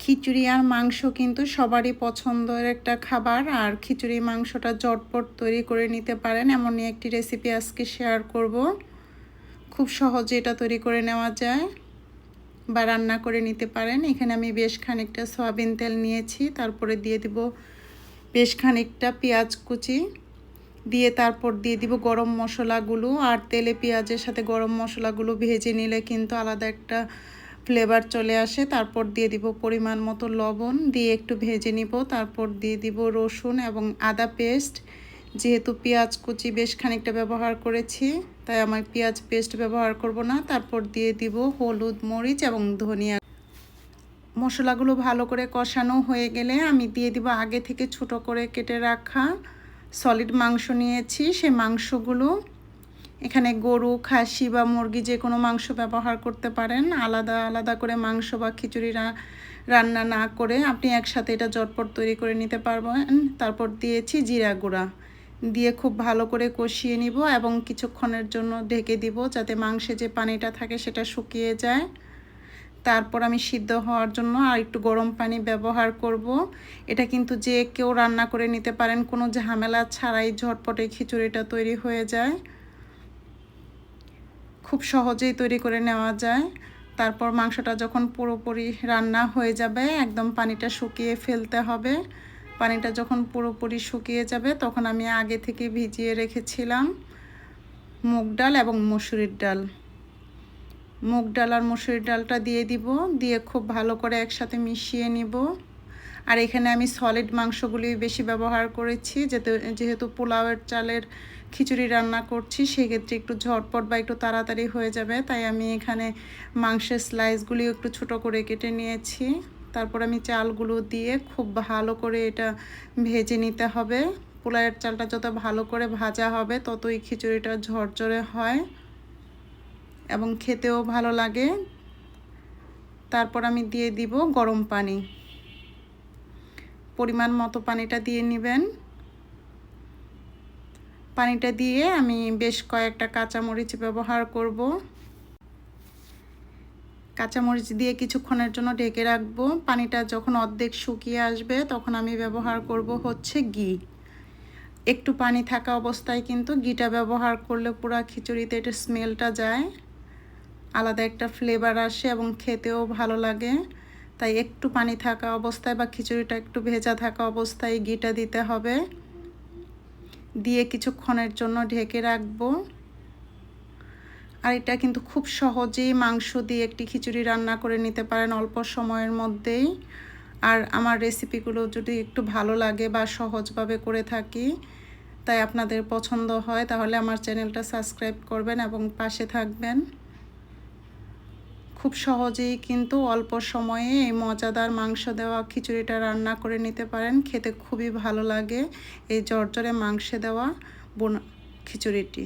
খিচুড়ি আর মাংস কিন্তু সবারই পছন্দের একটা খাবার। আর খিচুড়ি মাংসটা ঝটপট তৈরি করে নিতে পারেন এমনই একটি রেসিপি আজকে শেয়ার করব। খুব সহজে এটা তৈরি করে নেওয়া যায় বা রান্না করে নিতে পারেন। এখানে আমি বেশ খানিকটা সয়াবিন তেল নিয়েছি, তারপরে দিয়ে দিব বেশ খানিকটা পেঁয়াজ কুচি, দিয়ে তারপর দিয়ে দিব গরম মশলাগুলো। আর তেলে পেঁয়াজের সাথে গরম মশলাগুলো ভেজে নিলে কিন্তু আলাদা একটা ফ্লেভার চলে আসে। তারপর দিয়ে দিব পরিমাণ মতো লবণ, দিয়ে একটু ভেজে নিব। তারপর দিয়ে দিব রসুন এবং আদা পেস্ট। যেহেতু পেঁয়াজ কুচি বেশ খানিকটা ব্যবহার করেছি, তাই আমার পেঁয়াজ পেস্ট ব্যবহার করব না। তারপর দিয়ে দিব হলুদ, মরিচ এবং ধনিয়া। মশলাগুলো ভালো করে কষানো হয়ে গেলে আমি দিয়ে দিব আগে থেকে ছোট করে কেটে রাখা সলিড মাংস নিয়েছি। সেই মাংসগুলো, এখানে গরু, খাসি বা মুরগি যে কোনো মাংস ব্যবহার করতে পারেন। আলাদা আলাদা করে মাংস বা খিচুড়ি রান্না না করে আপনি একসাথে এটা ঝটপট তৈরি করে নিতে পারবেন। তারপর দিয়েছি জিরা গুঁড়া, দিয়ে খুব ভালো করে কষিয়ে নিব এবং কিছুক্ষণের জন্য ঢেকে দিব যাতে মাংসে যে পানিটা থাকে সেটা শুকিয়ে যায়। তারপর আমি সিদ্ধ হওয়ার জন্য আর একটু গরম পানি ব্যবহার করব। এটা কিন্তু যে কেউ রান্না করে নিতে পারেন, কোনো ঝামেলা ছাড়াই ঝটপটে খিচুড়িটা তৈরি হয়ে যায়, খুব সহজেই তৈরি করে নেওয়া যায়। তারপর মাংসটা যখন পুরোপুরি রান্না হয়ে যাবে, একদম পানিটা শুকিয়ে ফেলতে হবে। পানিটা যখন পুরোপুরি শুকিয়ে যাবে তখন আমি আগে থেকে ভিজিয়ে রেখেছিলাম মুগ ডাল এবং মসুরির ডাল। মুগ ডাল আর মসুরির ডালটা দিয়ে দিব, দিয়ে খুব ভালো করে একসাথে মিশিয়ে নিব। আর এখানে আমি সলিড মাংসগুলি বেশি ব্যবহার করেছি, যেহেতু পোলাওয়ের চালের খিচুড়ি রান্না করছি, সেক্ষেত্রে একটু ঝটপট বা একটু তাড়াতাড়ি হয়ে যাবে, তাই আমি এখানে মাংসের স্লাইসগুলি একটু ছোট করে কেটে নিয়েছি। তারপর আমি চালগুলো দিয়ে খুব ভালো করে এটা ভেজে নিতে হবে। পোলাওয়ের চালটা যত ভালো করে ভাজা হবে ততই খিচুড়িটা ঝরঝরে হয় এবং খেতেও ভালো লাগে। তারপর আমি দিয়ে দিব গরম পানি, পরিমাণ মতো পানিটা দিয়ে নেবেন। পানিটা দিয়ে আমি বেশ কয়েকটা কাঁচামরিচ ব্যবহার করব। কাঁচামরিচ দিয়ে কিছুক্ষণের জন্য ঢেকে রাখবো। পানিটা যখন অর্ধেক শুকিয়ে আসবে তখন আমি ব্যবহার করব হচ্ছে ঘি। একটু পানি থাকা অবস্থায় কিন্তু ঘিটা ব্যবহার করলে পুরো খিচুড়িতে এটা স্মেলটা যায়, আলাদা একটা ফ্লেভার আসে এবং খেতেও ভালো লাগে। তাই একটু পানি থাকা অবস্থায় বা খিচুড়িটা একটু ভেজা থাকা অবস্থায় ঘিটা দিতে হবে। দিয়ে কিছুক্ষণের জন্য ঢেকে রাখবো। আর এটা কিন্তু খুব সহজেই মাংস দিয়ে একটি খিচুড়ি রান্না করে নিতে পারেন অল্প সময়ের মধ্যেই। আর আমার রেসিপিগুলো যদি একটু ভালো লাগে বা সহজভাবে করে থাকি, তাই আপনাদের পছন্দ হয়, তাহলে আমার চ্যানেলটা সাবস্ক্রাইব করবেন এবং পাশে থাকবেন। খুব সহজেই কিন্তু অল্প সময়ে এই মজাদার মাংস দেওয়া খিচুড়িটা রান্না করে নিতে পারেন। খেতে খুবই ভালো লাগে এই ঝরঝরে মাংসে দেওয়া খিচুড়িটি।